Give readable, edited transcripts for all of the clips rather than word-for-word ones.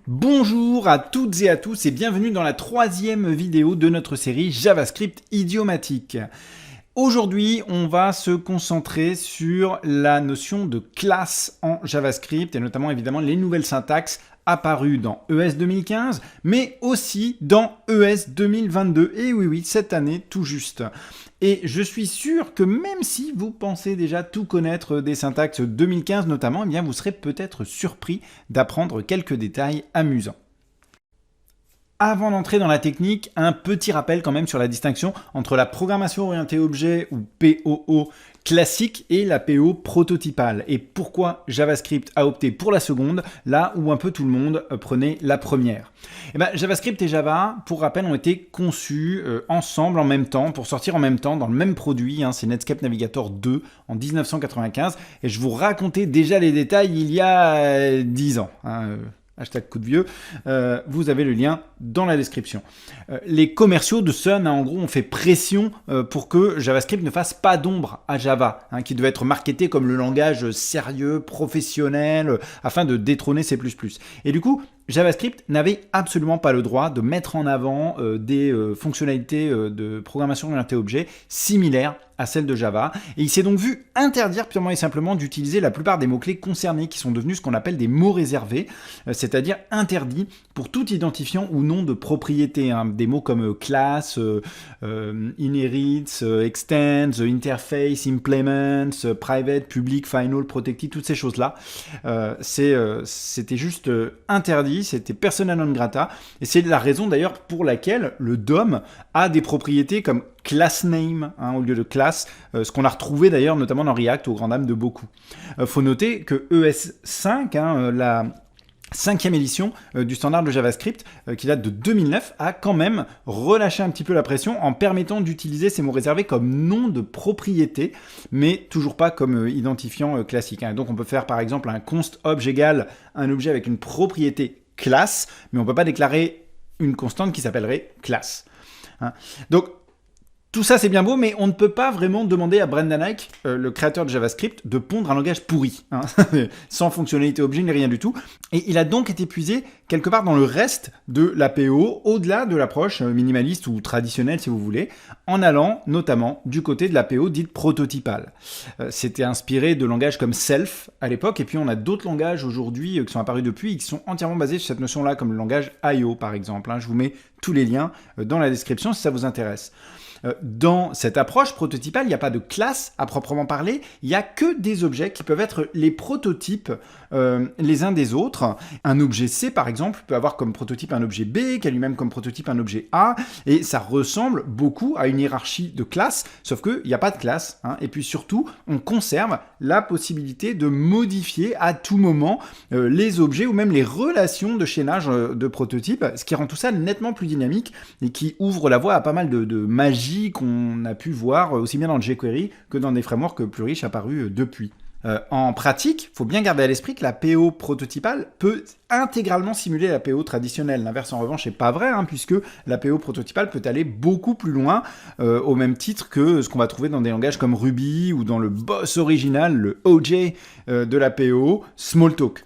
Bonjour à toutes et à tous et bienvenue dans la troisième vidéo de notre série JavaScript idiomatique. Aujourd'hui, on va se concentrer sur la notion de classe en JavaScript et notamment évidemment les nouvelles syntaxes apparues dans ES 2015, mais aussi dans ES 2022. Et oui, cette année tout juste. Et je suis sûr que même si vous pensez déjà tout connaître des syntaxes 2015 notamment, eh bien vous serez peut-être surpris d'apprendre quelques détails amusants. Avant d'entrer dans la technique, un petit rappel quand même sur la distinction entre la programmation orientée objet ou POO classique et la PO prototypale. Et pourquoi JavaScript a opté pour la seconde, là où un peu tout le monde prenait la première. Et ben, JavaScript et Java, pour rappel, ont été conçus ensemble en même temps, pour sortir en même temps dans le même produit. C'est Netscape Navigator 2 en 1995. Et je vous racontais déjà les détails il y a 10 ans. Hashtag coup de vieux, vous avez le lien dans la description. Les commerciaux de Sun, en gros, ont fait pression pour que JavaScript ne fasse pas d'ombre à Java, qui devait être marketé comme le langage sérieux, professionnel, afin de détrôner C++. Et du coup, JavaScript n'avait absolument pas le droit de mettre en avant des fonctionnalités de programmation orientée objet similaires à celles de Java. Et il s'est donc vu interdire purement et simplement d'utiliser la plupart des mots-clés concernés qui sont devenus ce qu'on appelle des mots réservés, c'est-à-dire interdits pour tout identifiant ou nom de propriété. Des mots comme class, inherits, extends, interface, implements, private, public, final, protected, toutes ces choses-là. C'était juste interdit, c'était persona non grata. Et c'est la raison d'ailleurs pour laquelle le DOM a des propriétés comme class name au lieu de class, ce qu'on a retrouvé d'ailleurs notamment dans React au grand dam de beaucoup. Faut noter que ES5, la 5e édition du standard de JavaScript, qui date de 2009, a quand même relâché un petit peu la pression en permettant d'utiliser ces mots réservés comme nom de propriété, mais toujours pas comme identifiant classique. Donc on peut faire par exemple un const obj égale un objet avec une propriété classe, mais on peut pas déclarer une constante qui s'appellerait classe. Donc tout ça, c'est bien beau, mais on ne peut pas vraiment demander à Brendan Eich, le créateur de JavaScript, de pondre un langage pourri, sans fonctionnalité objet ni rien du tout. Et il a donc été puisé quelque part dans le reste de l'APO, au-delà de l'approche minimaliste ou traditionnelle, si vous voulez, en allant notamment du côté de l'APO dite prototypale. C'était inspiré de langages comme Self à l'époque, et puis on a d'autres langages aujourd'hui qui sont apparus depuis et qui sont entièrement basés sur cette notion-là, comme le langage IO par exemple. Je vous mets tous les liens dans la description si ça vous intéresse. Dans cette approche prototypale, il n'y a pas de classe à proprement parler, il n'y a que des objets qui peuvent être les prototypes les uns des autres. Un objet C, par exemple, peut avoir comme prototype un objet B, qui a lui-même comme prototype un objet A, et ça ressemble beaucoup à une hiérarchie de classes, sauf qu'il n'y a pas de classe. Et puis surtout, on conserve la possibilité de modifier à tout moment les objets ou même les relations de chaînage de prototypes, ce qui rend tout ça nettement plus dynamique et qui ouvre la voie à pas mal de magie qu'on a pu voir aussi bien dans le jQuery que dans des frameworks plus riches apparus depuis. En pratique, il faut bien garder à l'esprit que la PO prototypale peut intégralement simuler la PO traditionnelle. L'inverse en revanche n'est pas vrai, puisque la PO prototypale peut aller beaucoup plus loin, au même titre que ce qu'on va trouver dans des langages comme Ruby ou dans le boss original, le OJ de la PO, Smalltalk.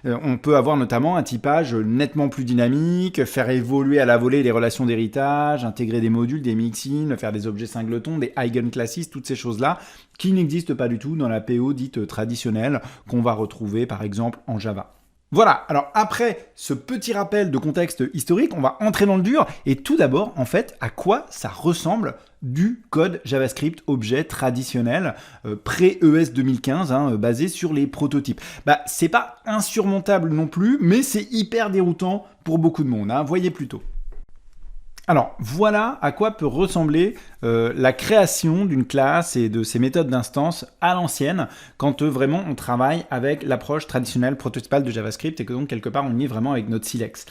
On peut avoir notamment un typage nettement plus dynamique, faire évoluer à la volée les relations d'héritage, intégrer des modules, des mixins, faire des objets singletons, des eigenclasses, toutes ces choses-là qui n'existent pas du tout dans la PO dite traditionnelle qu'on va retrouver par exemple en Java. Voilà, alors après ce petit rappel de contexte historique, on va entrer dans le dur et tout d'abord, en fait, à quoi ça ressemble du code JavaScript objet traditionnel pré-ES 2015, basé sur les prototypes. C'est pas insurmontable non plus, mais c'est hyper déroutant pour beaucoup de monde, voyez plutôt. Alors, voilà à quoi peut ressembler la création d'une classe et de ses méthodes d'instance à l'ancienne quand vraiment on travaille avec l'approche traditionnelle prototypale de JavaScript et que donc quelque part on y est vraiment avec notre silex.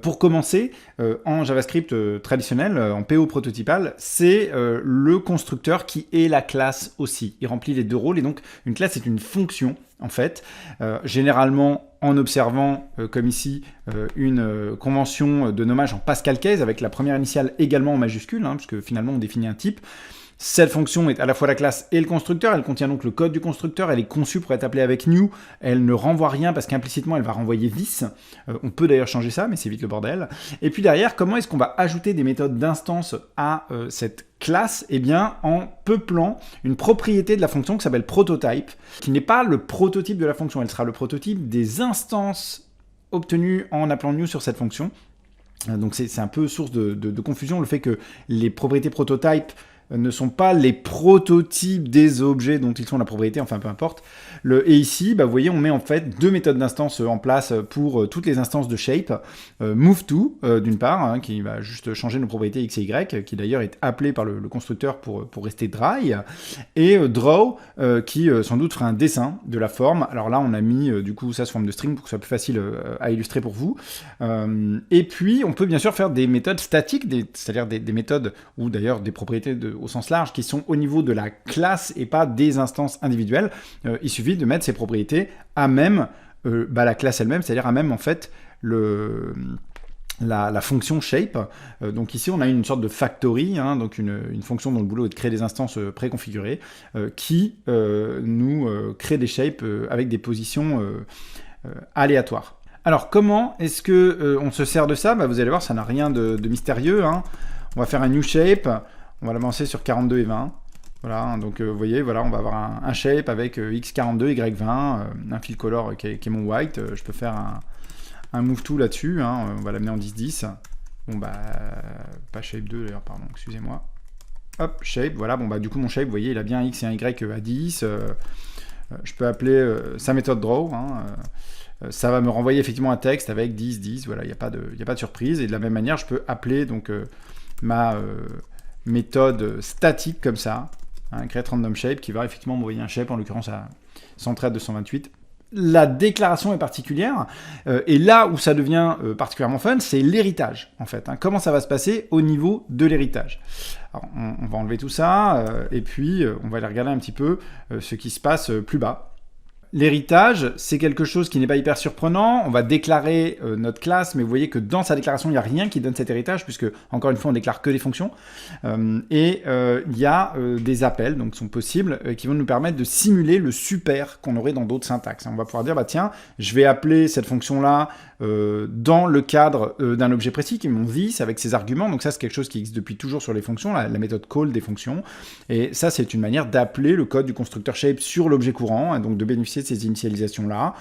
Pour commencer, en JavaScript traditionnel, en PO prototypal, c'est le constructeur qui est la classe aussi. Il remplit les deux rôles et donc une classe est une fonction en fait, généralement en observant, comme ici, une convention de nommage en Pascal case avec la première initiale également en majuscule, puisque finalement on définit un type. Cette fonction est à la fois la classe et le constructeur, elle contient donc le code du constructeur, elle est conçue pour être appelée avec new, elle ne renvoie rien parce qu'implicitement elle va renvoyer this. On peut d'ailleurs changer ça, mais c'est vite le bordel. Et puis derrière, comment est-ce qu'on va ajouter des méthodes d'instance à cette classe? Eh bien, en peuplant une propriété de la fonction qui s'appelle prototype, qui n'est pas le prototype de la fonction, elle sera le prototype des instances obtenues en appelant new sur cette fonction. Donc c'est un peu source de confusion, le fait que les propriétés prototype ne sont pas les prototypes des objets dont ils sont la propriété, enfin peu importe. Et ici, vous voyez, on met en fait deux méthodes d'instance en place pour toutes les instances de shape. Move_to, d'une part, qui va juste changer nos propriétés x et y, qui d'ailleurs est appelé par le constructeur pour rester dry, et draw, qui sans doute fera un dessin de la forme. Alors là, on a mis du coup ça sous forme de string pour que ce soit plus facile à illustrer pour vous. Et puis, on peut bien sûr faire des méthodes statiques, c'est-à-dire des méthodes ou d'ailleurs des propriétés au sens large, qui sont au niveau de la classe et pas des instances individuelles. Il suffit de mettre ces propriétés à même la classe elle-même, c'est-à-dire à même en fait la fonction shape. Donc ici on a une sorte de factory, donc une fonction dont le boulot est de créer des instances préconfigurées qui nous crée des shapes avec des positions aléatoires. Alors comment est-ce que on se sert de ça? Vous allez voir, ça n'a rien de mystérieux. On va faire un new shape. On va l'avancer sur 42 et 20. Voilà, donc vous voyez, voilà, on va avoir un shape avec x42, y20, un fill color qui est mon white. Je peux faire un move to là-dessus. On va l'amener en 10-10. Bon, pas shape 2 d'ailleurs, pardon, excusez-moi. Hop, shape, voilà. Bon, du coup, mon shape, vous voyez, il a bien x et un y à 10. Je peux appeler sa méthode draw. Ça va me renvoyer effectivement un texte avec 10, 10. Voilà, il n'y a pas de surprise. Et de la même manière, je peux appeler donc ma méthode statique comme ça, create random shape, qui va effectivement m'envoyer un shape, en l'occurrence à 113 228. La déclaration est particulière, et là où ça devient particulièrement fun, c'est l'héritage, en fait. Comment ça va se passer au niveau de l'héritage? Alors, on va enlever tout ça, et puis on va aller regarder un petit peu ce qui se passe plus bas. L'héritage, c'est quelque chose qui n'est pas hyper surprenant. On va déclarer notre classe, mais vous voyez que dans sa déclaration, il n'y a rien qui donne cet héritage, puisque, encore une fois, on déclare que des fonctions. Il y a des appels, donc sont possibles, qui vont nous permettre de simuler le super qu'on aurait dans d'autres syntaxes. On va pouvoir dire, tiens, je vais appeler cette fonction-là dans le cadre d'un objet précis, qui est mon this, avec ses arguments. Donc ça, c'est quelque chose qui existe depuis toujours sur les fonctions, la méthode call des fonctions. Et ça, c'est une manière d'appeler le code du constructeur shape sur l'objet courant, et donc de bénéficier de ces initialisations-là.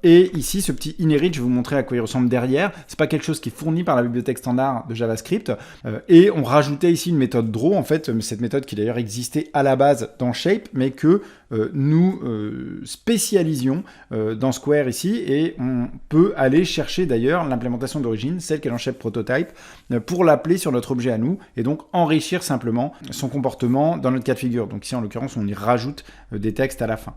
Et ici, ce petit inherit, je vais vous montrer à quoi il ressemble derrière. C'est pas quelque chose qui est fourni par la bibliothèque standard de JavaScript. Et on rajoutait ici une méthode draw, en fait, cette méthode qui d'ailleurs existait à la base dans Shape, mais que nous spécialisions dans Square ici, et on peut aller chercher d'ailleurs l'implémentation d'origine, celle qui est dans Shape Prototype, pour l'appeler sur notre objet à nous, et donc enrichir simplement son comportement dans notre cas de figure. Donc ici, en l'occurrence, on y rajoute des textes à la fin.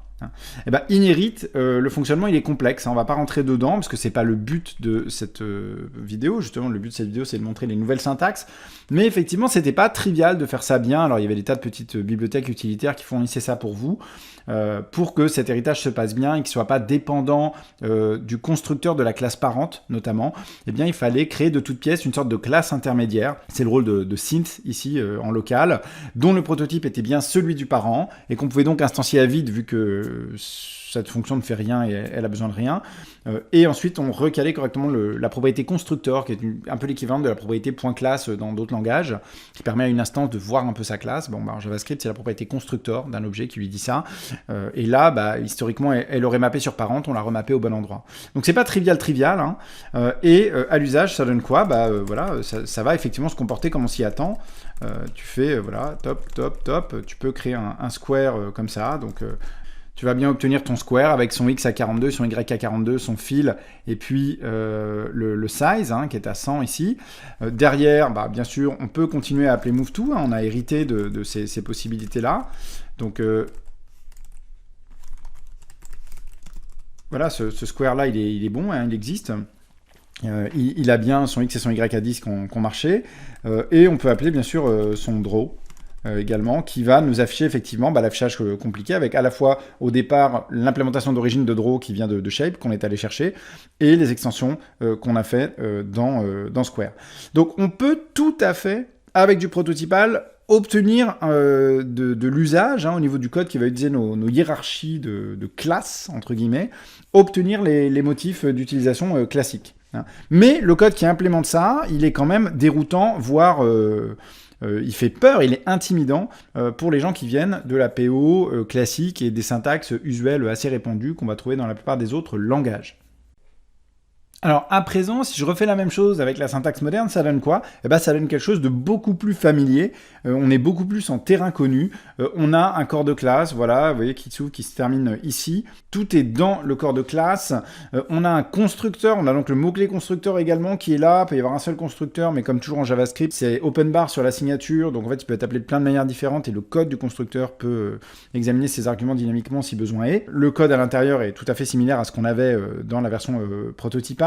Et inherit, le fonctionnement il est complexe, on va pas rentrer dedans parce que c'est pas le but de cette vidéo. Justement, le but de cette vidéo c'est de montrer les nouvelles syntaxes, mais effectivement c'était pas trivial de faire ça bien. Alors il y avait des tas de petites bibliothèques utilitaires qui fournissaient ça pour vous, pour que cet héritage se passe bien et qu'il soit pas dépendant du constructeur de la classe parente notamment. Eh bien il fallait créer de toutes pièces une sorte de classe intermédiaire, c'est le rôle de synth ici en local, dont le prototype était bien celui du parent et qu'on pouvait donc instancier à vide vu que cette fonction ne fait rien et elle a besoin de rien. Et ensuite, on recalait correctement la propriété constructeur, qui est un peu l'équivalent de la propriété .class dans d'autres langages, qui permet à une instance de voir un peu sa classe. En JavaScript, c'est la propriété constructeur d'un objet qui lui dit ça. Et là, historiquement, elle aurait mappé sur parent, on l'a remappé au bon endroit. Donc, c'est pas trivial. Et à l'usage, ça donne quoi? Voilà, ça va effectivement se comporter comme on s'y attend. Tu fais, voilà, top. Tu peux créer un square comme ça, donc... tu vas bien obtenir ton square avec son x à 42, son y à 42, son fill, et puis le size, qui est à 100 ici. Derrière, bien sûr, on peut continuer à appeler move_to, on a hérité de ces possibilités-là. Donc, voilà, ce square-là, il est bon, il existe. Il a bien son x et son y à 10 qu'on marchait. Et on peut appeler, bien sûr, son draw. Également, qui va nous afficher effectivement l'affichage compliqué avec à la fois au départ l'implémentation d'origine de draw qui vient de Shape qu'on est allé chercher et les extensions qu'on a fait dans Square. Donc on peut tout à fait avec du prototypal obtenir de l'usage, hein, au niveau du code qui va utiliser nos hiérarchies de classes, entre guillemets, obtenir les motifs d'utilisation classiques. Hein. Mais le code qui implémente ça, il est quand même déroutant, voire il fait peur, il est intimidant pour les gens qui viennent de la PO classique et des syntaxes usuelles assez répandues qu'on va trouver dans la plupart des autres langages. Alors à présent, si je refais la même chose avec la syntaxe moderne, ça donne quoi? Eh ben, ça donne quelque chose de beaucoup plus familier, on est beaucoup plus en terrain connu, on a un corps de classe, voilà, vous voyez, qui s'ouvre, qui se termine ici, tout est dans le corps de classe, on a un constructeur, on a donc le mot-clé constructeur également qui est là, il peut y avoir un seul constructeur, mais comme toujours en JavaScript, c'est open bar sur la signature, donc en fait il peut être appelé de plein de manières différentes et le code du constructeur peut examiner ses arguments dynamiquement si besoin est. Le code à l'intérieur est tout à fait similaire à ce qu'on avait dans la version prototypale.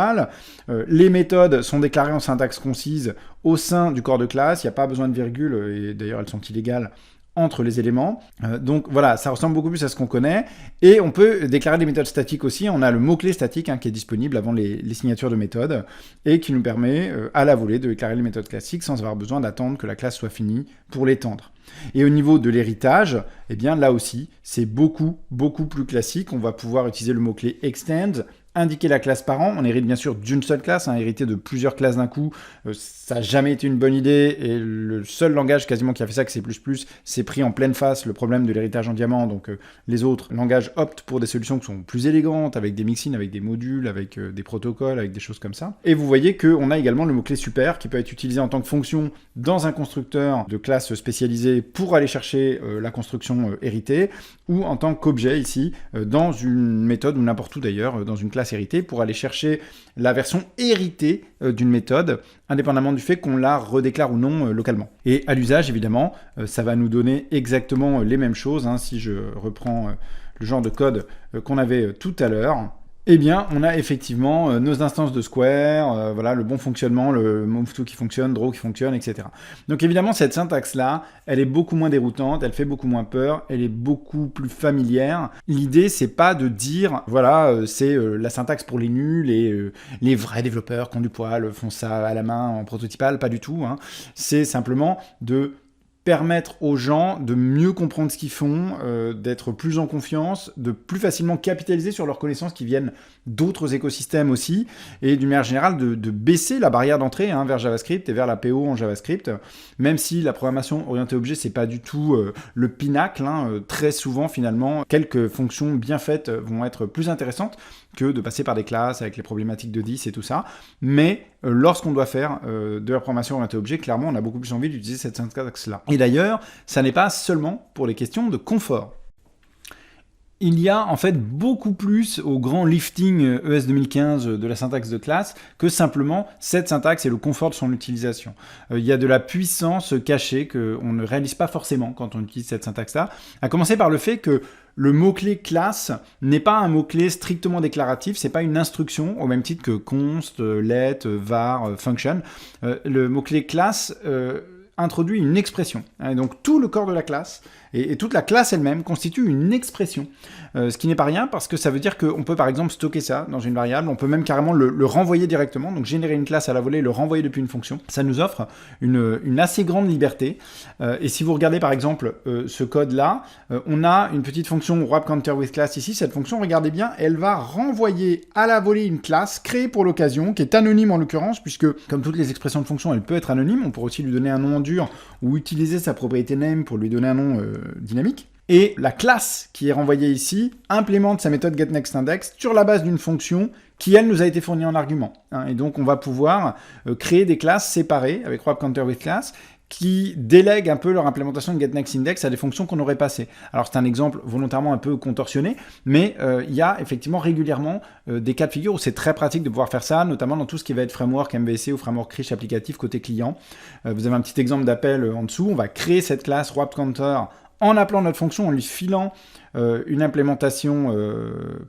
Les méthodes sont déclarées en syntaxe concise au sein du corps de classe, il n'y a pas besoin de virgule, et d'ailleurs elles sont illégales entre les éléments. Donc voilà, ça ressemble beaucoup plus à ce qu'on connaît. Et on peut déclarer des méthodes statiques aussi. On a le mot-clé statique qui est disponible avant les signatures de méthodes et qui nous permet à la volée de déclarer les méthodes classiques sans avoir besoin d'attendre que la classe soit finie pour l'étendre. Et au niveau de l'héritage, eh bien là aussi, c'est beaucoup plus classique. On va pouvoir utiliser le mot-clé extend, indiquer la classe parent. On hérite bien sûr d'une seule classe, hériter de plusieurs classes d'un coup, ça n'a jamais été une bonne idée, et le seul langage quasiment qui a fait ça, que C++, s'est pris en pleine face le problème de l'héritage en diamant, donc les autres langages optent pour des solutions qui sont plus élégantes, avec des mixins, avec des modules, avec des protocoles, avec des choses comme ça. Et vous voyez qu'on a également le mot-clé super, qui peut être utilisé en tant que fonction dans un constructeur de classe spécialisée pour aller chercher la construction héritée, ou en tant qu'objet ici, dans une méthode, ou n'importe où d'ailleurs, dans une classe héritée, pour aller chercher la version héritée d'une méthode, indépendamment du fait qu'on la redéclare ou non localement. Et à l'usage, évidemment, ça va nous donner exactement les mêmes choses. Hein, si je reprends le genre de code qu'on avait tout à l'heure, eh bien, on a effectivement nos instances de Square, voilà, le bon fonctionnement, le move-to qui fonctionne, draw qui fonctionne, etc. Donc évidemment, cette syntaxe-là, elle est beaucoup moins déroutante, elle fait beaucoup moins peur, elle est beaucoup plus familière. L'idée, c'est pas de dire, voilà, c'est la syntaxe pour les nuls et les vrais développeurs qui ont du poil font ça à la main en prototypal, pas du tout. Hein. C'est simplement de permettre aux gens de mieux comprendre ce qu'ils font, d'être plus en confiance, de plus facilement capitaliser sur leurs connaissances qui viennent d'autres écosystèmes aussi, et d'une manière générale de baisser la barrière d'entrée vers JavaScript et vers la PO en JavaScript, même si la programmation orientée objet, c'est pas du tout le pinacle, très souvent finalement, quelques fonctions bien faites vont être plus intéressantes que de passer par des classes avec les problématiques de 10 et tout ça, mais lorsqu'on doit faire de la programmation orientée objet, clairement on a beaucoup plus envie d'utiliser cette syntaxe-là. Et d'ailleurs, ça n'est pas seulement pour les questions de confort. Il y a en fait beaucoup plus au grand lifting ES 2015 de la syntaxe de classe que simplement cette syntaxe et le confort de son utilisation. Il y a de la puissance cachée qu'on ne réalise pas forcément quand on utilise cette syntaxe-là, à commencer par le fait que le mot-clé classe n'est pas un mot-clé strictement déclaratif, c'est pas une instruction au même titre que const, let, var, function. Le mot-clé classe introduit une expression. Et donc tout le corps de la classe et toute la classe elle-même constitue une expression. Ce qui n'est pas rien parce que ça veut dire qu'on peut par exemple stocker ça dans une variable, on peut même carrément le renvoyer directement, donc générer une classe à la volée et le renvoyer depuis une fonction. Ça nous offre une assez grande liberté. Et si vous regardez par exemple ce code-là, on a une petite fonction wrapCounterWithClass ici. Cette fonction, regardez bien, elle va renvoyer à la volée une classe créée pour l'occasion, qui est anonyme en l'occurrence, puisque comme toutes les expressions de fonction, elle peut être anonyme. On pourrait aussi lui donner un nom en dur ou utiliser sa propriété name pour lui donner un nom dynamique. Et la classe qui est renvoyée ici implémente sa méthode getNextIndex sur la base d'une fonction qui, elle, nous a été fournie en argument. Et donc, on va pouvoir créer des classes séparées avec wrapCounterWithClass qui délèguent un peu leur implémentation de getNextIndex à des fonctions qu'on aurait passées. Alors, c'est un exemple volontairement un peu contorsionné, mais il y a effectivement régulièrement des cas de figure où c'est très pratique de pouvoir faire ça, notamment dans tout ce qui va être framework MVC ou framework rich applicatif côté client. Vous avez un petit exemple d'appel en dessous. On va créer cette classe wrapCounter en appelant notre fonction, en lui filant une implémentation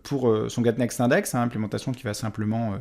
pour son getNextIndex, implémentation qui va simplement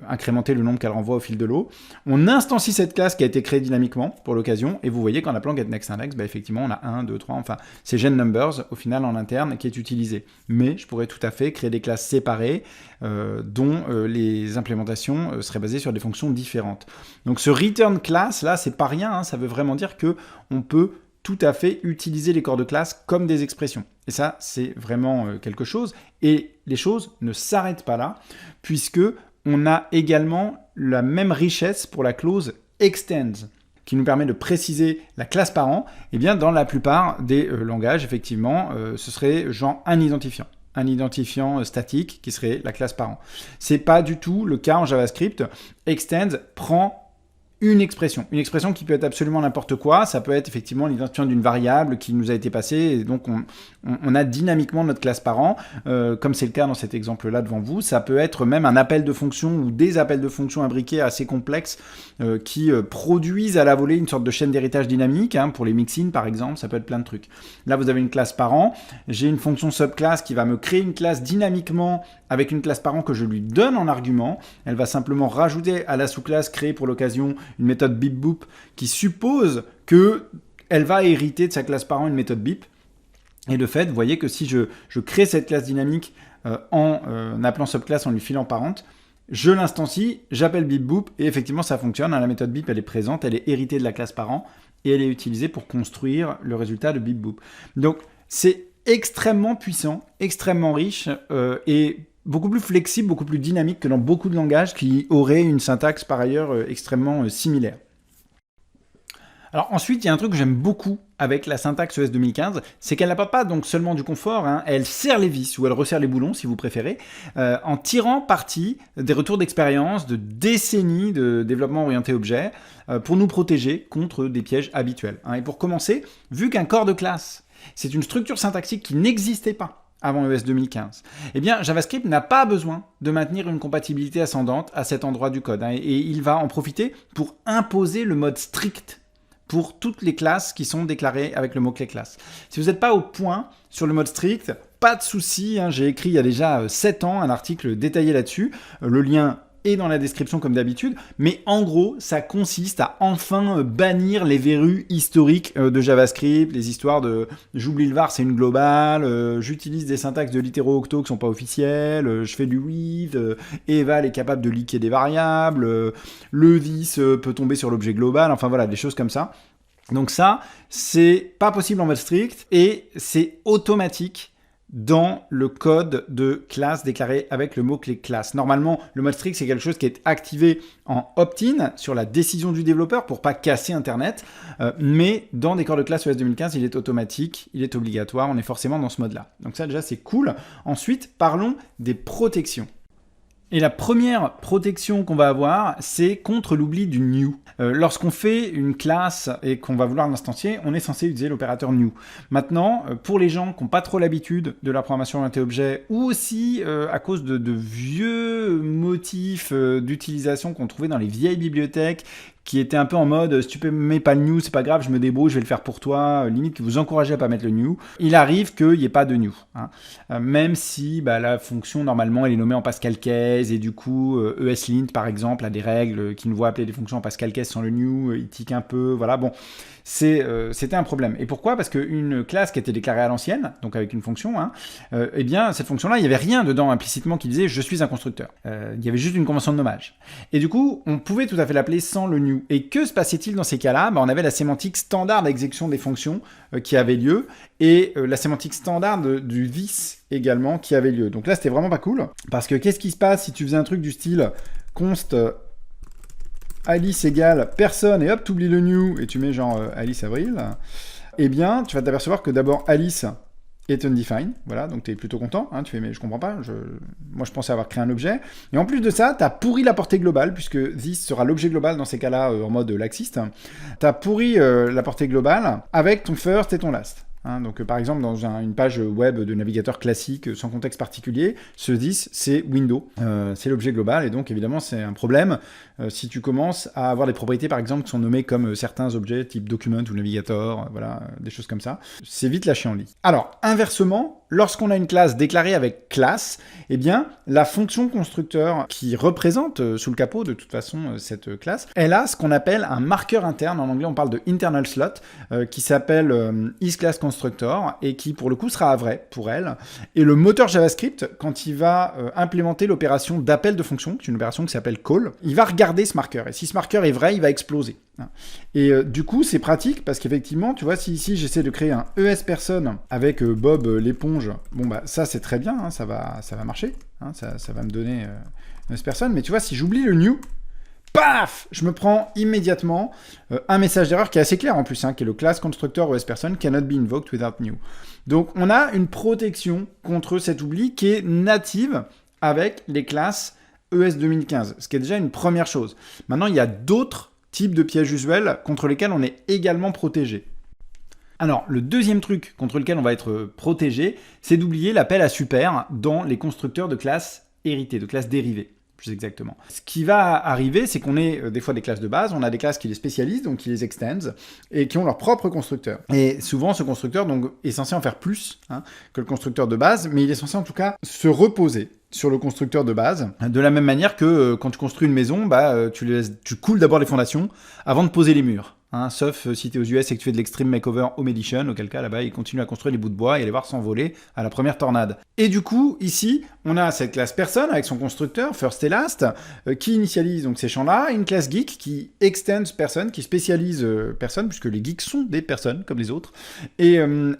incrémenter le nombre qu'elle renvoie au fil de l'eau. On instancie cette classe qui a été créée dynamiquement pour l'occasion, et vous voyez qu'en appelant getNextIndex, effectivement, on a 1, 2, 3, enfin, c'est genNumbers, au final, en interne, qui est utilisé. Mais je pourrais tout à fait créer des classes séparées dont les implémentations seraient basées sur des fonctions différentes. Donc ce return class, là, c'est pas rien, ça veut vraiment dire qu'on peut tout à fait utiliser les corps de classe comme des expressions. Et ça, c'est vraiment quelque chose. Et les choses ne s'arrêtent pas là, puisque on a également la même richesse pour la clause extends, qui nous permet de préciser la classe parent. Eh bien, dans la plupart des langages, effectivement, ce serait genre un identifiant statique qui serait la classe parent. C'est pas du tout le cas en JavaScript. Extends prend une expression qui peut être absolument n'importe quoi. Ça peut être effectivement l'identifiant d'une variable qui nous a été passée, et donc on a dynamiquement notre classe parent, comme c'est le cas dans cet exemple-là devant vous. Ça peut être même un appel de fonction ou des appels de fonction imbriqués assez complexes qui produisent à la volée une sorte de chaîne d'héritage dynamique, pour les mix-in par exemple, ça peut être plein de trucs. Là, vous avez une classe parent, j'ai une fonction subclass qui va me créer une classe dynamiquement avec une classe parent que je lui donne en argument. Elle va simplement rajouter à la sous-classe créée pour l'occasion une méthode beep-boop qui suppose qu'elle va hériter de sa classe parent une méthode beep. Et de fait, vous voyez que si je crée cette classe dynamique en appelant subclass, en lui filant parent, je l'instancie, j'appelle beep-boop, et effectivement ça fonctionne. La méthode beep, elle est présente, elle est héritée de la classe parent, et elle est utilisée pour construire le résultat de beep-boop. Donc c'est extrêmement puissant, extrêmement riche, et beaucoup plus flexible, beaucoup plus dynamique que dans beaucoup de langages qui auraient une syntaxe par ailleurs extrêmement similaire. Alors ensuite, il y a un truc que j'aime beaucoup avec la syntaxe ES 2015, c'est qu'elle n'apporte pas donc seulement du confort, elle serre les vis, ou elle resserre les boulons si vous préférez, en tirant parti des retours d'expérience de décennies de développement orienté objet pour nous protéger contre des pièges habituels. Et pour commencer, vu qu'un corps de classe, c'est une structure syntaxique qui n'existait pas avant ES 2015, eh bien JavaScript n'a pas besoin de maintenir une compatibilité ascendante à cet endroit du code, et il va en profiter pour imposer le mode strict pour toutes les classes qui sont déclarées avec le mot-clé classe. Si vous n'êtes pas au point sur le mode strict, pas de souci, j'ai écrit il y a déjà 7 ans un article détaillé là-dessus, le lien est dans la description comme d'habitude, mais en gros, ça consiste à enfin bannir les verrues historiques de JavaScript, les histoires de j'oublie le var, c'est une globale, j'utilise des syntaxes de littero-octo qui sont pas officielles, je fais du with, eval est capable de leaker des variables, le this peut tomber sur l'objet global, enfin voilà, des choses comme ça. Donc ça, c'est pas possible en mode strict et c'est automatique dans le code de classe déclaré avec le mot-clé classe. Normalement, le mode strict, c'est quelque chose qui est activé en opt-in sur la décision du développeur pour pas casser Internet, mais dans des corps de classe ES 2015, il est automatique, il est obligatoire, on est forcément dans ce mode-là. Donc ça, déjà, c'est cool. Ensuite, parlons des protections. Et la première protection qu'on va avoir, c'est contre l'oubli du new. Lorsqu'on fait une classe et qu'on va vouloir l'instancier, on est censé utiliser l'opérateur new. Maintenant, pour les gens qui n'ont pas trop l'habitude de la programmation orientée objet, ou aussi à cause de vieux motifs d'utilisation qu'on trouvait dans les vieilles bibliothèques, qui était un peu en mode si tu mets pas le new, c'est pas grave, je me débrouille, je vais le faire pour toi, limite qui vous encourageait à pas mettre le new. Il arrive qu'il n'y ait pas de new, même si la fonction normalement elle est nommée en Pascal case et du coup ESLint par exemple a des règles qui nous voient appeler des fonctions en Pascal case sans le new, il tique un peu, voilà, bon. C'était un problème. Et pourquoi? Parce qu'une classe qui était déclarée à l'ancienne, donc avec une fonction, eh bien, cette fonction-là, il n'y avait rien dedans implicitement qui disait « je suis un constructeur ». Il y avait juste une convention de nommage. Et du coup, on pouvait tout à fait l'appeler sans le new. Et que se passait-il dans ces cas-là? On avait la sémantique standard d'exécution des fonctions qui avait lieu, et la sémantique standard du this également qui avait lieu. Donc là, c'était vraiment pas cool, parce que qu'est-ce qui se passe si tu faisais un truc du style const Alice égale personne, et hop, tu oublies le new, et tu mets genre Alice Avril, eh bien, tu vas t'apercevoir que d'abord Alice est undefined, voilà, donc tu es plutôt content, tu fais, mais je comprends pas, moi je pensais avoir créé un objet, et en plus de ça, tu as pourri la portée globale, puisque this sera l'objet global dans ces cas-là en mode laxiste, tu as pourri la portée globale avec ton first et ton last. Hein. Donc par exemple, dans une page web de navigateur classique, sans contexte particulier, ce this, c'est window, c'est l'objet global, et donc évidemment c'est un problème si tu commences à avoir des propriétés par exemple qui sont nommées comme certains objets type document ou navigator, voilà, des choses comme ça. C'est vite lâché en lit. Alors, inversement, lorsqu'on a une classe déclarée avec classe, eh bien, la fonction constructeur qui représente sous le capot de toute façon cette classe, elle a ce qu'on appelle un marqueur interne, en anglais on parle de internal slot, qui s'appelle isClassConstructor et qui pour le coup sera vrai pour elle. Et le moteur JavaScript, quand il va implémenter l'opération d'appel de fonction, qui est une opération qui s'appelle call, il va regarder ce marqueur. Et si ce marqueur est vrai, il va exploser. Et du coup, c'est pratique parce qu'effectivement, tu vois, si ici j'essaie de créer un ES-personne avec Bob l'éponge, bon bah ça c'est très bien, hein, ça va marcher, hein, ça va me donner ES-personne. Mais tu vois, si j'oublie le new, paf, je me prends immédiatement un message d'erreur qui est assez clair en plus, hein, qui est le class constructor ES-person cannot be invoked without new. Donc on a une protection contre cet oubli qui est native avec les classes ES 2015, ce qui est déjà une première chose. Maintenant, il y a d'autres types de pièges usuels contre lesquels on est également protégé. Alors, le deuxième truc contre lequel on va être protégé, c'est d'oublier l'appel à super dans les constructeurs de classes héritées, de classes dérivées, plus exactement. Ce qui va arriver, c'est qu'on ait des fois des classes de base, on a des classes qui les spécialisent, donc qui les extendent, et qui ont leur propre constructeur. Et souvent, ce constructeur donc, est censé en faire plus que le constructeur de base, mais il est censé en tout cas se reposer sur le constructeur de base, de la même manière que quand tu construis une maison, tu coules d'abord les fondations avant de poser les murs. Hein, sauf si tu es aux US et que tu fais de l'extreme makeover home edition, auquel cas là-bas il continue à construire les bouts de bois et à les voir s'envoler à la première tornade. Et du coup, ici, on a cette classe person avec son constructeur, first et last, qui initialise donc ces champs-là, une classe geek qui extends person, qui spécialise person, puisque les geeks sont des personnes comme les autres. Et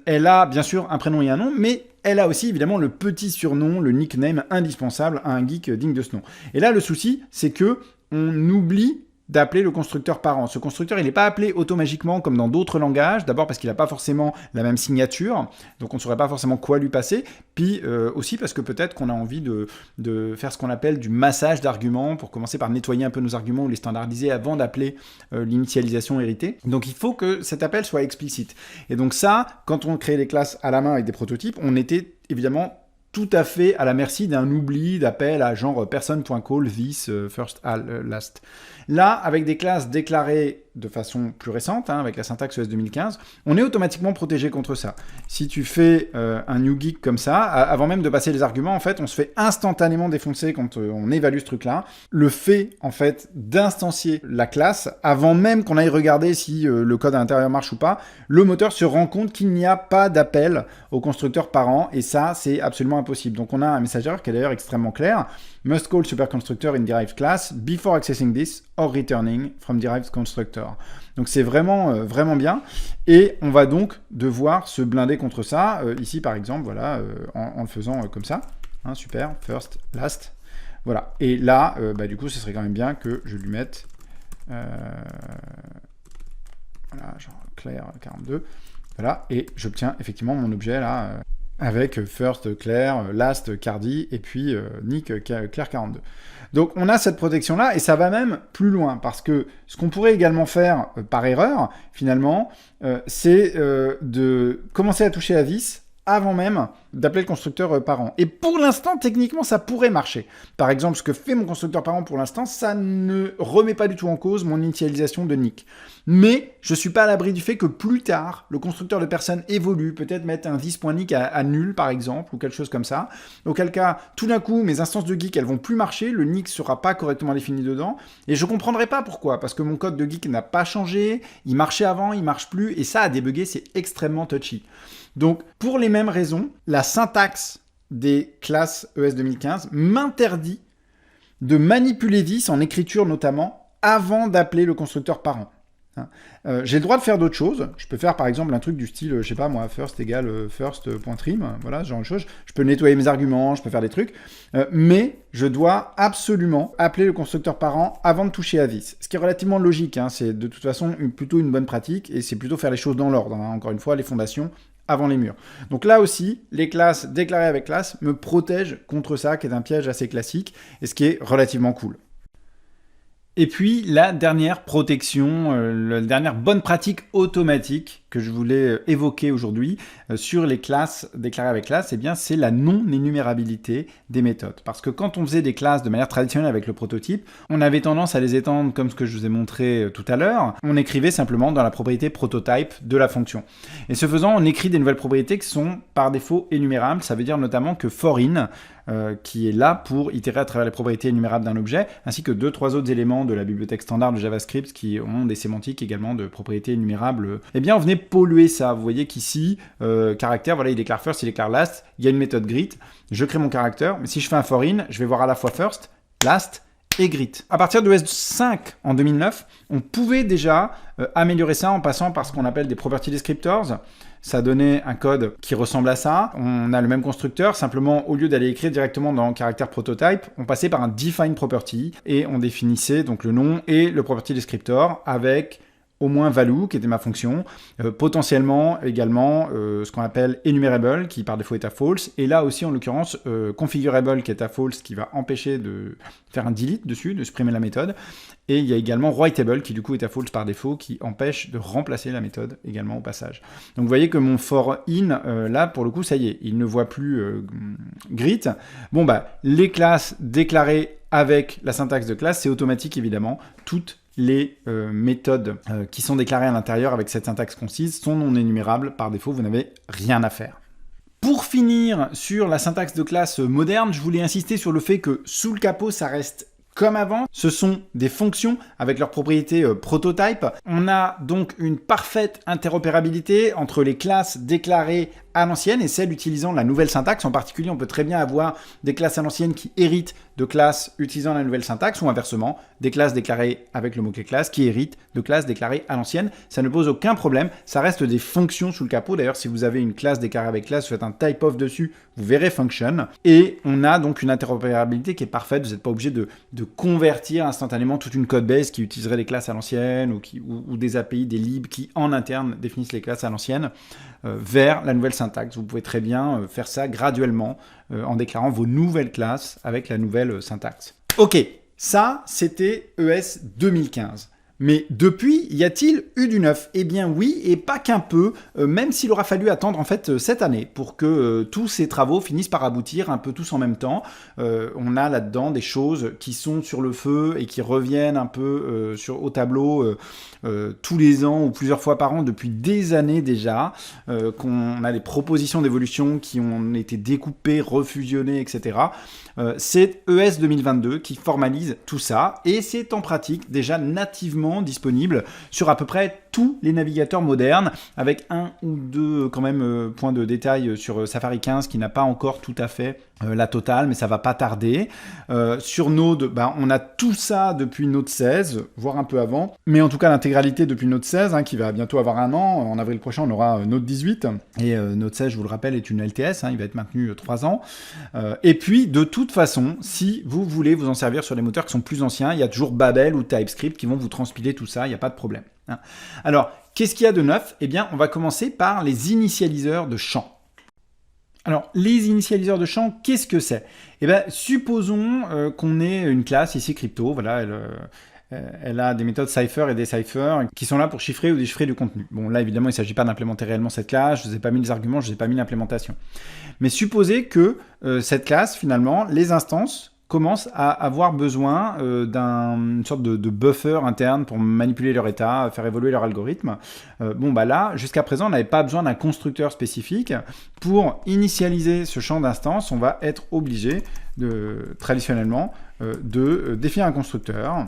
elle a bien sûr un prénom et un nom, mais elle a aussi évidemment le petit surnom, le nickname indispensable à un geek digne de ce nom. Et là, le souci, c'est que on oublie d'appeler le constructeur parent. Ce constructeur, il n'est pas appelé automatiquement comme dans d'autres langages, d'abord parce qu'il n'a pas forcément la même signature, donc on ne saurait pas forcément quoi lui passer, puis aussi parce que peut-être qu'on a envie de faire ce qu'on appelle du massage d'arguments, pour commencer par nettoyer un peu nos arguments ou les standardiser avant d'appeler l'initialisation héritée. Donc il faut que cet appel soit explicite. Et donc ça, quand on crée des classes à la main avec des prototypes, on était évidemment tout à fait à la merci d'un oubli d'appel à genre person.call this first last. Là, avec des classes déclarées de façon plus récente, avec la syntaxe ES 2015, on est automatiquement protégé contre ça. Si tu fais un new geek comme ça, avant même de passer les arguments, en fait, on se fait instantanément défoncer quand on évalue ce truc-là. Le fait, en fait, d'instancier la classe, avant même qu'on aille regarder si le code à l'intérieur marche ou pas, le moteur se rend compte qu'il n'y a pas d'appel au constructeur parent, et ça, c'est absolument impossible. Donc on a un message d'erreur qui est d'ailleurs extrêmement clair. Must call superconstructor in derived class before accessing this or returning from derived constructor. Donc c'est vraiment, vraiment bien. Et on va donc devoir se blinder contre ça. Ici, par exemple, voilà, en le faisant comme ça. Super, first, last. Voilà. Et là, du coup, ce serait quand même bien que je lui mette... voilà, genre Claire 42. Voilà. Et j'obtiens effectivement mon objet là... avec first Claire, last Cardi, et puis Nick Claire 42. Donc on a cette protection-là, et ça va même plus loin, parce que ce qu'on pourrait également faire par erreur, finalement, c'est de commencer à toucher à this avant même d'appeler le constructeur parent. Et pour l'instant, techniquement, ça pourrait marcher. Par exemple, ce que fait mon constructeur parent pour l'instant, ça ne remet pas du tout en cause mon initialisation de Nick. Mais je suis pas à l'abri du fait que plus tard, le constructeur de personne évolue, peut-être mettre un this.nick à nul, par exemple, ou quelque chose comme ça. Auquel cas, tout d'un coup, mes instances de geek, elles vont plus marcher, le nick sera pas correctement défini dedans, et je comprendrai pas pourquoi, parce que mon code de geek n'a pas changé, il marchait avant, il marche plus, et ça, à débugger, c'est extrêmement touchy. Donc, pour les mêmes raisons, la syntaxe des classes ES 2015 m'interdit de manipuler this en écriture notamment avant d'appeler le constructeur parent. J'ai le droit de faire d'autres choses. Je peux faire par exemple un truc du style, je sais pas moi, first égale first.trim, voilà, ce genre de choses. Je peux nettoyer mes arguments, je peux faire des trucs, mais je dois absolument appeler le constructeur parent avant de toucher à this. Ce qui est relativement logique, c'est de toute façon plutôt une bonne pratique, et c'est plutôt faire les choses dans l'ordre. Encore une fois, les fondations avant les murs. Donc là aussi, les classes déclarées avec classe me protègent contre ça, qui est un piège assez classique, et ce qui est relativement cool. Et puis, la dernière protection, la dernière bonne pratique automatique que je voulais évoquer aujourd'hui sur les classes déclarées avec classe, eh bien c'est la non-énumérabilité des méthodes. Parce que quand on faisait des classes de manière traditionnelle avec le prototype, on avait tendance à les étendre comme ce que je vous ai montré tout à l'heure. On écrivait simplement dans la propriété prototype de la fonction. Et ce faisant, on écrit des nouvelles propriétés qui sont par défaut énumérables. Ça veut dire notamment que for-in, qui est là pour itérer à travers les propriétés énumérables d'un objet, ainsi que 2-3 autres éléments de la bibliothèque standard de JavaScript qui ont des sémantiques également de propriétés énumérables. Eh bien, on venait polluer ça. Vous voyez qu'ici, caractère, voilà, il déclare first, il déclare last, il y a une méthode greet, je crée mon caractère, mais si je fais un for-in, je vais voir à la fois first, last et greet. À partir de OS 5 en 2009, on pouvait déjà améliorer ça en passant par ce qu'on appelle des property descriptors. Ça donnait un code qui ressemble à ça. On a le même constructeur, simplement au lieu d'aller écrire directement dans caractère prototype, on passait par un define property et on définissait donc le nom et le property descriptor avec au moins value, qui était ma fonction, potentiellement également ce qu'on appelle enumerable, qui par défaut est à false, et là aussi en l'occurrence configurable, qui est à false, qui va empêcher de faire un delete dessus, de supprimer la méthode, et il y a également writable, qui du coup est à false par défaut, qui empêche de remplacer la méthode également au passage. Donc vous voyez que mon for in, là pour le coup ça y est, il ne voit plus greet. Bon bah, les classes déclarées avec la syntaxe de classe, c'est automatique évidemment, toutes les méthodes qui sont déclarées à l'intérieur avec cette syntaxe concise sont non énumérables. Par défaut, vous n'avez rien à faire. Pour finir sur la syntaxe de classe moderne, je voulais insister sur le fait que sous le capot, ça reste comme avant. Ce sont des fonctions avec leurs propriétés prototype. On a donc une parfaite interopérabilité entre les classes déclarées à l'ancienne et celles utilisant la nouvelle syntaxe. En particulier, on peut très bien avoir des classes à l'ancienne qui héritent de classes utilisant la nouvelle syntaxe ou inversement, des classes déclarées avec le mot-clé classe qui héritent de classes déclarées à l'ancienne. Ça ne pose aucun problème. Ça reste des fonctions sous le capot. D'ailleurs, si vous avez une classe déclarée avec classe, vous faites un type of dessus, vous verrez function. Et on a donc une interopérabilité qui est parfaite. Vous n'êtes pas obligé de convertir instantanément toute une codebase qui utiliserait les classes à l'ancienne ou des API, des libs qui en interne définissent les classes à l'ancienne vers la nouvelle syntaxe. Vous pouvez très bien faire ça graduellement en déclarant vos nouvelles classes avec la nouvelle syntaxe. Ok, ça c'était ES 2015. Mais depuis, y a-t-il eu du neuf? Eh bien oui, et pas qu'un peu, même s'il aura fallu attendre en fait cette année pour que tous ces travaux finissent par aboutir un peu tous en même temps. On a là-dedans des choses qui sont sur le feu et qui reviennent un peu au tableau tous les ans ou plusieurs fois par an depuis des années déjà, qu'on a des propositions d'évolution qui ont été découpées, refusionnées, etc. C'est ES 2022 qui formalise tout ça et c'est en pratique déjà nativement disponible sur à peu près tous les navigateurs modernes avec un ou deux quand même points de détail sur Safari 15 qui n'a pas encore tout à fait la totale, mais ça va pas tarder. Sur Node, on a tout ça depuis Node 16, voire un peu avant, mais en tout cas l'intégralité depuis Node 16, qui va bientôt avoir un an. En avril prochain, on aura Node 18, et Node 16, je vous le rappelle, est une LTS, il va être maintenu 3 ans. Et puis, de toute façon, si vous voulez vous en servir sur des moteurs qui sont plus anciens, il y a toujours Babel ou TypeScript qui vont vous transpiler tout ça, il n'y a pas de problème. Alors, qu'est-ce qu'il y a de neuf? Eh bien, on va commencer par les initialiseurs de champs. Alors, les initialiseurs de champs, qu'est-ce que c'est? Eh bien, supposons qu'on ait une classe ici crypto, voilà, elle a des méthodes cipher et decipher qui sont là pour chiffrer ou déchiffrer du contenu. Bon, là, évidemment, il ne s'agit pas d'implémenter réellement cette classe, je ne vous ai pas mis les arguments, je ne vous ai pas mis l'implémentation. Mais supposez que cette classe, finalement, les instances commencent à avoir besoin d'une sorte de buffer interne pour manipuler leur état, faire évoluer leur algorithme. Là, jusqu'à présent, on n'avait pas besoin d'un constructeur spécifique. Pour initialiser ce champ d'instance, on va être obligé, traditionnellement, de définir un constructeur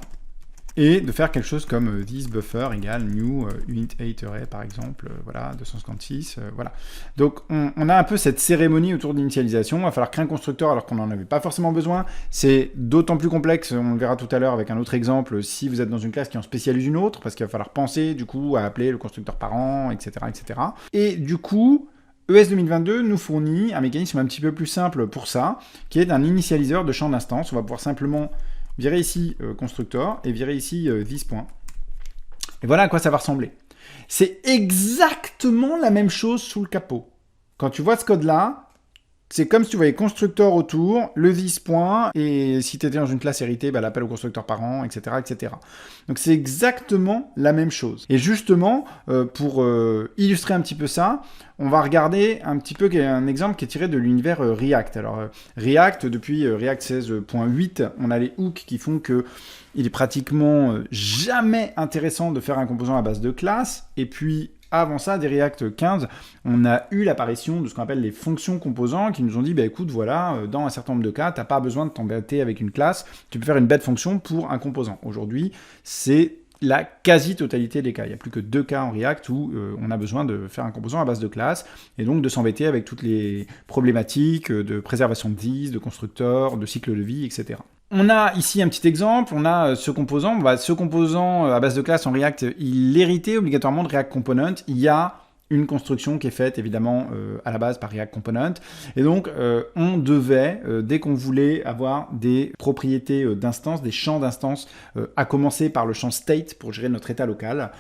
et de faire quelque chose comme this buffer égale new unit 8 array par exemple, voilà, 256, voilà. Donc on a un peu cette cérémonie autour de l'initialisation, il va falloir créer un constructeur alors qu'on n'en avait pas forcément besoin, c'est d'autant plus complexe, on le verra tout à l'heure avec un autre exemple, si vous êtes dans une classe qui en spécialise une autre, parce qu'il va falloir penser du coup à appeler le constructeur parent, etc. etc. Et du coup, ES 2022 nous fournit un mécanisme un petit peu plus simple pour ça, qui est un initialiseur de champ d'instance, on va pouvoir simplement virer ici constructor et virer ici this point. Et voilà à quoi ça va ressembler. C'est exactement la même chose sous le capot. Quand tu vois ce code-là, C'est comme si tu voyais constructeur autour, le this point, et si tu étais dans une classe héritée, bah, l'appel au constructeur parent, etc., etc. Donc c'est exactement la même chose. Et justement, pour illustrer un petit peu ça, on va regarder un petit peu un exemple qui est tiré de l'univers React. Alors React, depuis React 16.8, on a les hooks qui font que il est pratiquement jamais intéressant de faire un composant à base de classe, et puis avant ça, dès React 15, on a eu l'apparition de ce qu'on appelle les fonctions composants qui nous ont dit, bah écoute, voilà, dans un certain nombre de cas, tu n'as pas besoin de t'embêter avec une classe, tu peux faire une bête fonction pour un composant. Aujourd'hui, c'est la quasi-totalité des cas. Il n'y a plus que 2 cas en React où on a besoin de faire un composant à base de classe, et donc de s'embêter avec toutes les problématiques de préservation de this, de constructeur, de cycle de vie, etc. On a ici un petit exemple, on a ce composant. Ce composant à base de classe en React, il héritait obligatoirement de React Component. Il y a une construction qui est faite évidemment à la base par React Component. Et donc on devait, dès qu'on voulait avoir des propriétés d'instance, des champs d'instance, à commencer par le champ state pour gérer notre état local,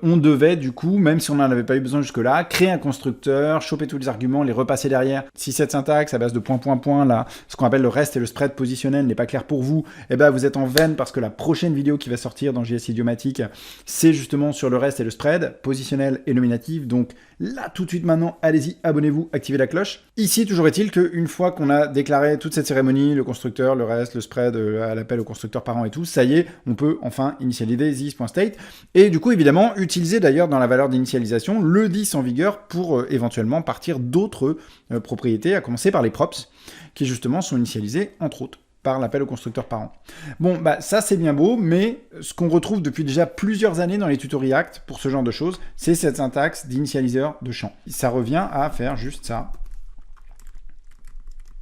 on devait du coup, même si on n'en avait pas eu besoin jusque-là, créer un constructeur, choper tous les arguments, les repasser derrière. Si cette syntaxe à base de point, là, ce qu'on appelle le rest et le spread positionnel n'est pas clair pour vous, eh ben vous êtes en veine parce que la prochaine vidéo qui va sortir dans JS Idiomatique, c'est justement sur le rest et le spread, positionnel et nominatif. Donc là, tout de suite maintenant, allez-y, abonnez-vous, activez la cloche. Ici, toujours est-il qu'une fois qu'on a déclaré toute cette cérémonie, le constructeur, le reste, le spread, à l'appel au constructeur parent et tout, ça y est, on peut enfin initialiser this.state. Et du coup, évidemment, utiliser d'ailleurs dans la valeur d'initialisation le this en vigueur pour éventuellement partir d'autres propriétés, à commencer par les props, qui justement sont initialisés, entre autres, par l'appel au constructeur parent. Bon, bah ça c'est bien beau, mais ce qu'on retrouve depuis déjà plusieurs années dans les tutos React pour ce genre de choses, c'est cette syntaxe d'initialiseur de champ. Ça revient à faire juste ça.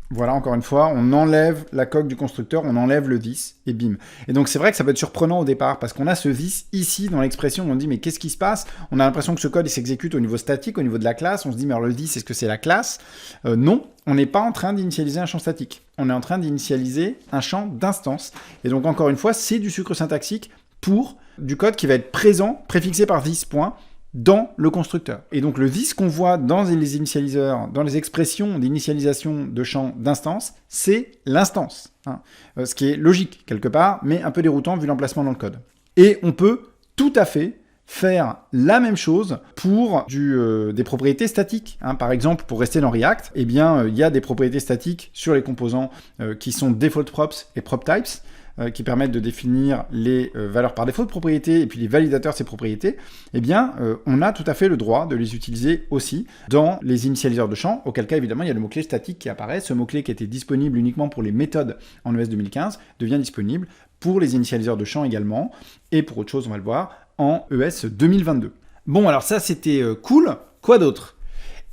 Voilà, encore une fois, on enlève la coque du constructeur, on enlève le this, et bim. Et donc c'est vrai que ça peut être surprenant au départ, parce qu'on a ce this ici dans l'expression, on dit mais qu'est-ce qui se passe? On a l'impression que ce code il s'exécute au niveau statique, au niveau de la classe, on se dit mais alors le this, est-ce que c'est la classe? Non, on n'est pas en train d'initialiser un champ statique, on est en train d'initialiser un champ d'instance. Et donc encore une fois, c'est du sucre syntaxique pour du code qui va être présent, préfixé par this point, dans le constructeur. Et donc le this qu'on voit dans les initialiseurs, dans les expressions d'initialisation de champs d'instance, c'est l'instance. Ce qui est logique quelque part, mais un peu déroutant vu l'emplacement dans le code. Et on peut tout à fait faire la même chose pour des propriétés statiques. Par exemple, pour rester dans React, eh bien, il y a des propriétés statiques sur les composants qui sont default props et prop types, qui permettent de définir les valeurs par défaut de propriétés et puis les validateurs de ces propriétés, eh bien, on a tout à fait le droit de les utiliser aussi dans les initialiseurs de champs, auquel cas, évidemment, il y a le mot-clé statique qui apparaît. Ce mot-clé qui était disponible uniquement pour les méthodes en ES 2015 devient disponible pour les initialiseurs de champs également, et pour autre chose, on va le voir, en ES 2022. Bon, alors ça, c'était cool. Quoi d'autre ?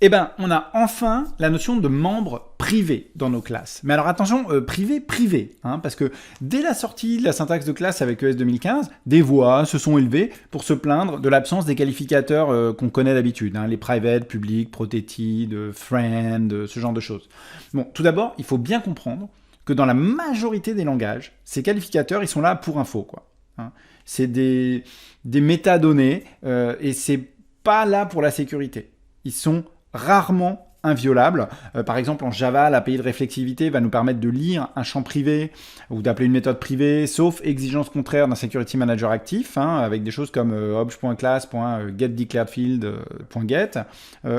Eh bien, on a enfin la notion de membre privé dans nos classes. Mais alors attention, privé, parce que dès la sortie de la syntaxe de classe avec ES 2015, des voix se sont élevées pour se plaindre de l'absence des qualificateurs qu'on connaît d'habitude, les private, public, protected, friend, ce genre de choses. Bon, tout d'abord, il faut bien comprendre que dans la majorité des langages, ces qualificateurs, ils sont là pour info, quoi. C'est des métadonnées et c'est pas là pour la sécurité. Ils sont rarement inviolables. Par exemple, en Java, l'API de réflexivité va nous permettre de lire un champ privé ou d'appeler une méthode privée, sauf exigence contraire d'un security manager actif, avec des choses comme obj.class.getDeclaredField.get.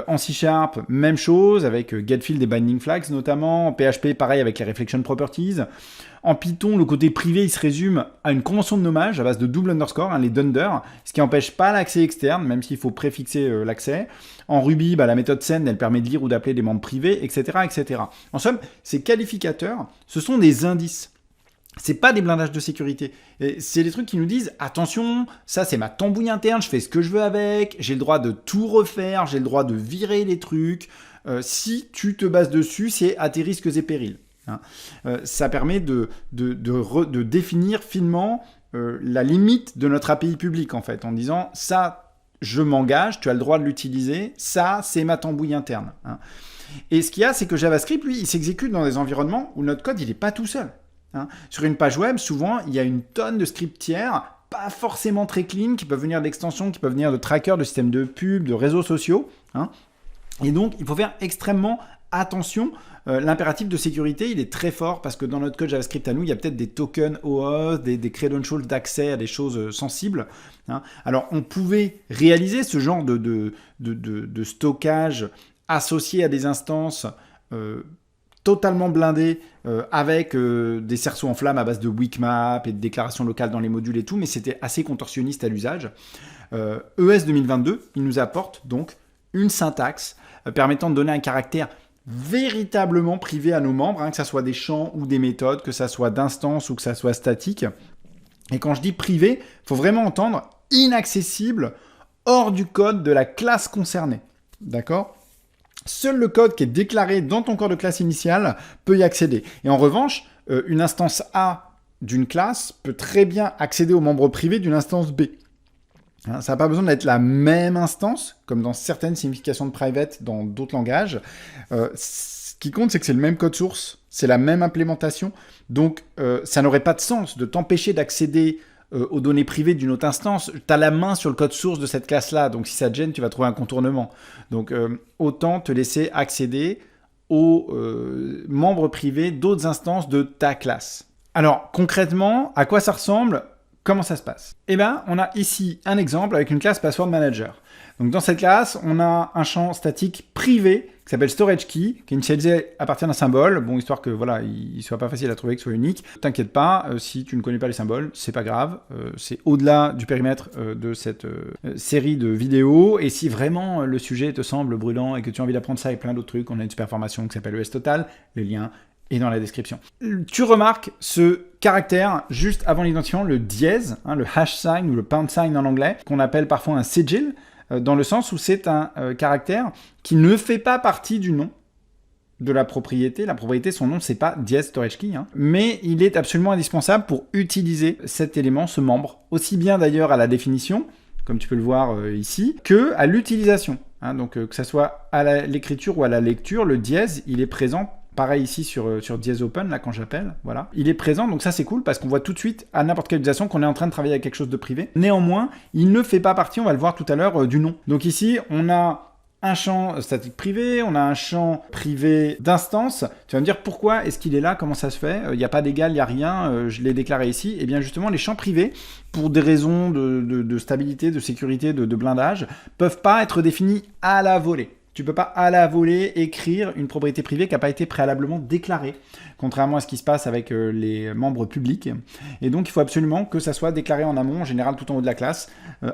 En C#, même chose, avec getField et binding flags notamment. En PHP, pareil, avec les reflection properties. En Python, le côté privé, il se résume à une convention de nommage à base de double underscore, les dunder, ce qui n'empêche pas l'accès externe, même s'il faut préfixer l'accès. En Ruby, la méthode send, elle permet de lire ou d'appeler des membres privés, etc., etc. En somme, ces qualificateurs, ce sont des indices. C'est pas des blindages de sécurité. C'est des trucs qui nous disent, attention, ça c'est ma tambouille interne, je fais ce que je veux avec, j'ai le droit de tout refaire, j'ai le droit de virer les trucs. Si tu te bases dessus, c'est à tes risques et périls. Ça permet de définir finement la limite de notre API publique, en fait, en disant ça, je m'engage, tu as le droit de l'utiliser, ça, c'est ma tambouille interne. Et ce qu'il y a, c'est que JavaScript, lui, il s'exécute dans des environnements où notre code, il n'est pas tout seul. Sur une page web, souvent, il y a une tonne de scripts tiers, pas forcément très clean, qui peuvent venir d'extensions, qui peuvent venir de trackers, de systèmes de pub, de réseaux sociaux. Et donc, il faut faire extrêmement attention, l'impératif de sécurité, il est très fort parce que dans notre code JavaScript à nous, il y a peut-être des tokens OAuth, des credentials d'accès à des choses sensibles. Hein. Alors, on pouvait réaliser ce genre de stockage associé à des instances totalement blindées avec des cerceaux en flammes à base de weak-map et de déclarations locales dans les modules et tout, mais c'était assez contorsionniste à l'usage. ES 2022, il nous apporte donc une syntaxe permettant de donner un caractère véritablement privé à nos membres, hein, que ça soit des champs ou des méthodes, que ça soit d'instance ou que ça soit statique. Et quand je dis privé, il faut vraiment entendre inaccessible, hors du code de la classe concernée. D'accord ? Seul le code qui est déclaré dans ton corps de classe initiale peut y accéder. Et en revanche, une instance A d'une classe peut très bien accéder aux membres privés d'une instance B. Ça n'a pas besoin d'être la même instance, comme dans certaines significations de private dans d'autres langages. Ce qui compte, c'est que c'est le même code source, c'est la même implémentation. Donc, ça n'aurait pas de sens de t'empêcher d'accéder aux données privées d'une autre instance. Tu as la main sur le code source de cette classe-là, donc si ça te gêne, tu vas trouver un contournement. Donc, autant te laisser accéder aux membres privés d'autres instances de ta classe. Alors, concrètement, à quoi ça ressemble ? Comment ça se passe ? Eh bien, on a ici un exemple avec une classe Password Manager. Donc, dans cette classe, on a un champ statique privé qui s'appelle Storage Key, qui est initialisé à partir d'un symbole, bon, histoire que voilà, il soit pas facile à trouver, que ce soit unique. T'inquiète pas, si tu ne connais pas les symboles, c'est pas grave, c'est au-delà du périmètre de cette série de vidéos. Et si vraiment le sujet te semble brûlant et que tu as envie d'apprendre ça et plein d'autres trucs, on a une super formation qui s'appelle ES Total, le lien est dans la description. Tu remarques ce caractère juste avant l'identifiant, le dièse, hein, le hash sign ou le pound sign en anglais, qu'on appelle parfois un sigil, dans le sens où c'est un caractère qui ne fait pas partie du nom de la propriété. La propriété, son nom, c'est pas dièse storage key, hein, mais il est absolument indispensable pour utiliser cet élément, ce membre, aussi bien d'ailleurs à la définition, comme tu peux le voir ici, que à l'utilisation. Hein, donc que ça soit à l'écriture ou à la lecture, le dièse, il est présent. Pareil ici sur dièse open, là, quand j'appelle, voilà. Il est présent, donc ça, c'est cool, parce qu'on voit tout de suite, à n'importe quelle utilisation, qu'on est en train de travailler avec quelque chose de privé. Néanmoins, il ne fait pas partie, on va le voir tout à l'heure, du nom. Donc ici, on a un champ statique privé, on a un champ privé d'instance. Tu vas me dire, pourquoi est-ce qu'il est là? Comment ça se fait? Il n'y a pas d'égal, il n'y a rien, je l'ai déclaré ici. Et bien justement, les champs privés, pour des raisons de stabilité, de sécurité, de blindage, peuvent pas être définis à la volée. Tu ne peux pas à la volée écrire une propriété privée qui n'a pas été préalablement déclarée, contrairement à ce qui se passe avec les membres publics. Et donc, il faut absolument que ça soit déclaré en amont, en général tout en haut de la classe,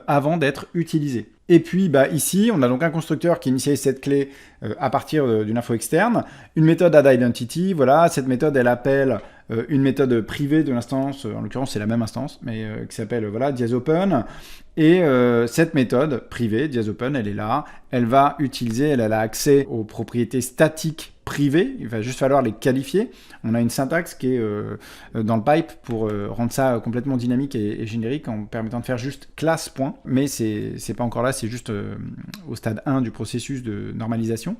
avant d'être utilisé. Et puis ici, on a donc un constructeur qui initialise cette clé à partir d'une info externe, une méthode addIdentity, voilà, cette méthode elle appelle une méthode privée de l'instance, en l'occurrence c'est la même instance, mais qui s'appelle voilà, diaseOpen, et cette méthode privée, diaseOpen, elle est là, elle va utiliser, elle a accès aux propriétés statiques privées, il va juste falloir les qualifier. On a une syntaxe qui est dans le pipe pour rendre ça complètement dynamique et générique en permettant de faire juste classe point, mais c'est pas encore là, c'est juste au stade 1 du processus de normalisation.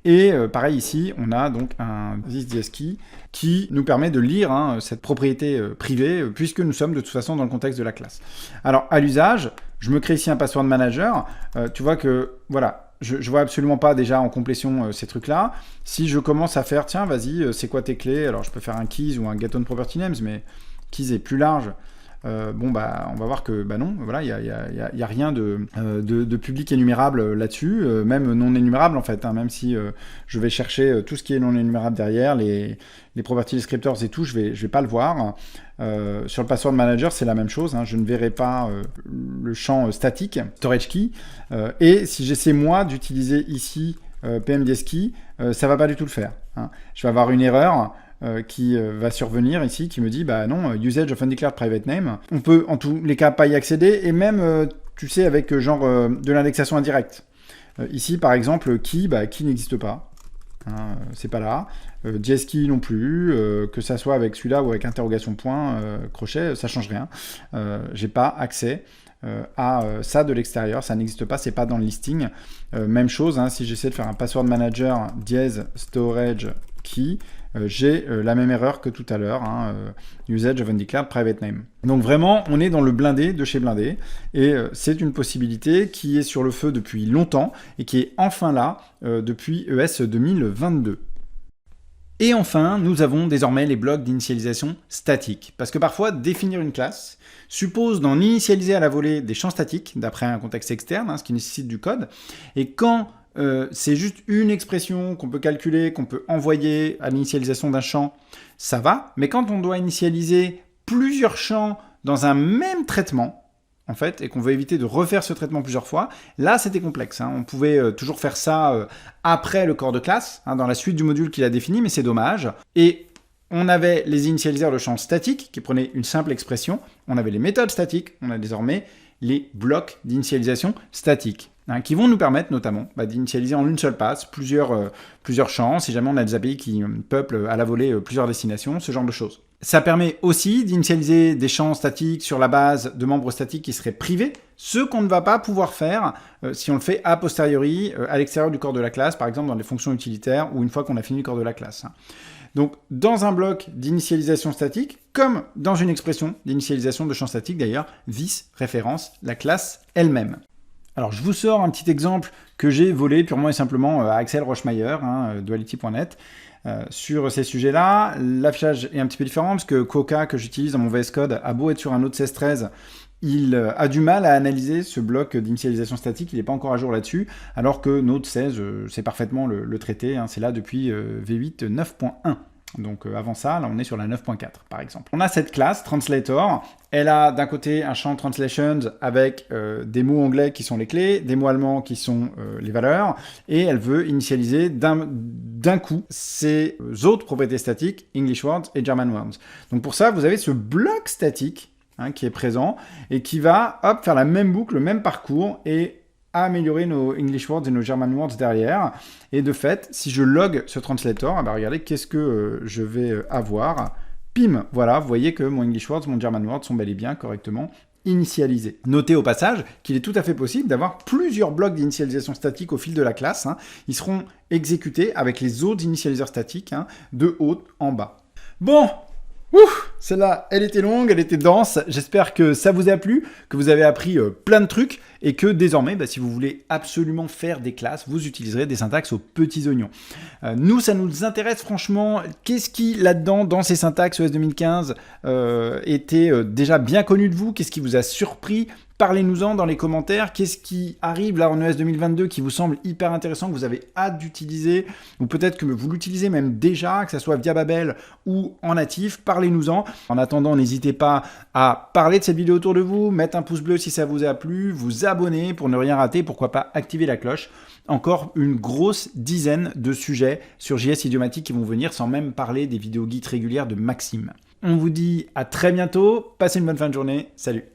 Et pareil ici, on a donc un thisDiasKey qui nous permet de lire cette propriété privée puisque nous sommes de toute façon dans le contexte de la classe. Alors à l'usage, je me crée ici un password manager, tu vois que voilà, je vois absolument pas déjà en complétion ces trucs-là. Si je commence à faire, tiens, vas-y, c'est quoi tes clés? Alors, je peux faire un keys ou un getOnPropertyNames, mais keys est plus large. On va voir que non, voilà, il y a rien de public énumérable là-dessus, même non énumérable en fait, hein, même si je vais chercher tout ce qui est non énumérable derrière, les property descriptors et tout, je vais pas le voir. Sur le password manager, c'est la même chose, hein, je ne verrai pas le champ statique, storage key, et si j'essaie moi d'utiliser ici PMDiasKey, ça va pas du tout le faire. Hein. Je vais avoir une erreur qui va survenir ici, qui me dit non, usage of undeclared private name. On peut en tous les cas pas y accéder, et même, tu sais, avec genre de l'indexation indirecte. Ici, par exemple, key n'existe pas. Hein, c'est pas là. JSKey non plus, que ça soit avec celui-là ou avec interrogation point, crochet, ça change rien. J'ai pas accès à ça de l'extérieur, ça n'existe pas, c'est pas dans le listing. Même chose, hein, si j'essaie de faire un password manager dièse storage key, j'ai la même erreur que tout à l'heure, usage of undeclared private name. Donc vraiment, on est dans le blindé de chez blindé, et c'est une possibilité qui est sur le feu depuis longtemps, et qui est enfin là depuis ES 2022. Et enfin, nous avons désormais les blocs d'initialisation statique. Parce que parfois, définir une classe suppose d'en initialiser à la volée des champs statiques, d'après un contexte externe, ce qui nécessite du code. Et quand c'est juste une expression qu'on peut calculer, qu'on peut envoyer à l'initialisation d'un champ, ça va. Mais quand on doit initialiser plusieurs champs dans un même traitement, en fait, et qu'on veut éviter de refaire ce traitement plusieurs fois, là c'était complexe. On pouvait toujours faire ça après le corps de classe, dans la suite du module qu'il a défini, mais c'est dommage. Et on avait les initialiseurs de champs statiques qui prenaient une simple expression, on avait les méthodes statiques, on a désormais les blocs d'initialisation statiques, qui vont nous permettre notamment d'initialiser en une seule passe plusieurs champs, si jamais on a des API qui peuplent à la volée plusieurs destinations, ce genre de choses. Ça permet aussi d'initialiser des champs statiques sur la base de membres statiques qui seraient privés, ce qu'on ne va pas pouvoir faire si on le fait a posteriori à l'extérieur du corps de la classe, par exemple dans les fonctions utilitaires ou une fois qu'on a fini le corps de la classe. Donc dans un bloc d'initialisation statique, comme dans une expression d'initialisation de champ statique d'ailleurs, this référence la classe elle-même. Alors je vous sors un petit exemple que j'ai volé purement et simplement à Axel Rochemayer, duality.net. Sur ces sujets-là, l'affichage est un petit peu différent parce que Coca, que j'utilise dans mon VS Code, a beau être sur un Node 16.13, il a du mal à analyser ce bloc d'initialisation statique, il n'est pas encore à jour là-dessus, alors que Node 16 sait parfaitement le traiter, c'est là depuis V8 9.1. Donc avant ça, là on est sur la 9.4 par exemple. On a cette classe, Translator, elle a d'un côté un champ Translations avec des mots anglais qui sont les clés, des mots allemands qui sont les valeurs, et elle veut initialiser d'un coup ces autres propriétés statiques, English Words et German Words. Donc pour ça, vous avez ce bloc statique qui est présent et qui va faire la même boucle, le même parcours, et à améliorer nos English Words et nos German Words derrière. Et de fait, si je log ce translator, regardez qu'est-ce que je vais avoir. Pim, voilà, vous voyez que mon English Words, mon German Words sont bel et bien correctement initialisés. Notez au passage qu'il est tout à fait possible d'avoir plusieurs blocs d'initialisation statique au fil de la classe. Ils seront exécutés avec les autres initialiseurs statiques de haut en bas. Bon, celle-là, elle était longue, elle était dense. J'espère que ça vous a plu, que vous avez appris plein de trucs et que désormais, si vous voulez absolument faire des classes, vous utiliserez des syntaxes aux petits oignons. Nous, ça nous intéresse franchement. Qu'est-ce qui, là-dedans, dans ces syntaxes ES 2015, était déjà bien connu de vous? Qu'est-ce qui vous a surpris? Parlez-nous-en dans les commentaires. Qu'est-ce qui arrive là en ES 2022 qui vous semble hyper intéressant, que vous avez hâte d'utiliser, ou peut-être que vous l'utilisez même déjà, que ce soit via Babel ou en natif. Parlez-nous-en. En attendant, n'hésitez pas à parler de cette vidéo autour de vous, mettre un pouce bleu si ça vous a plu, vous abonner pour ne rien rater, pourquoi pas activer la cloche. Encore une grosse dizaine de sujets sur JS idiomatique qui vont venir, sans même parler des vidéos guides régulières de Maxime. On vous dit à très bientôt, passez une bonne fin de journée, salut!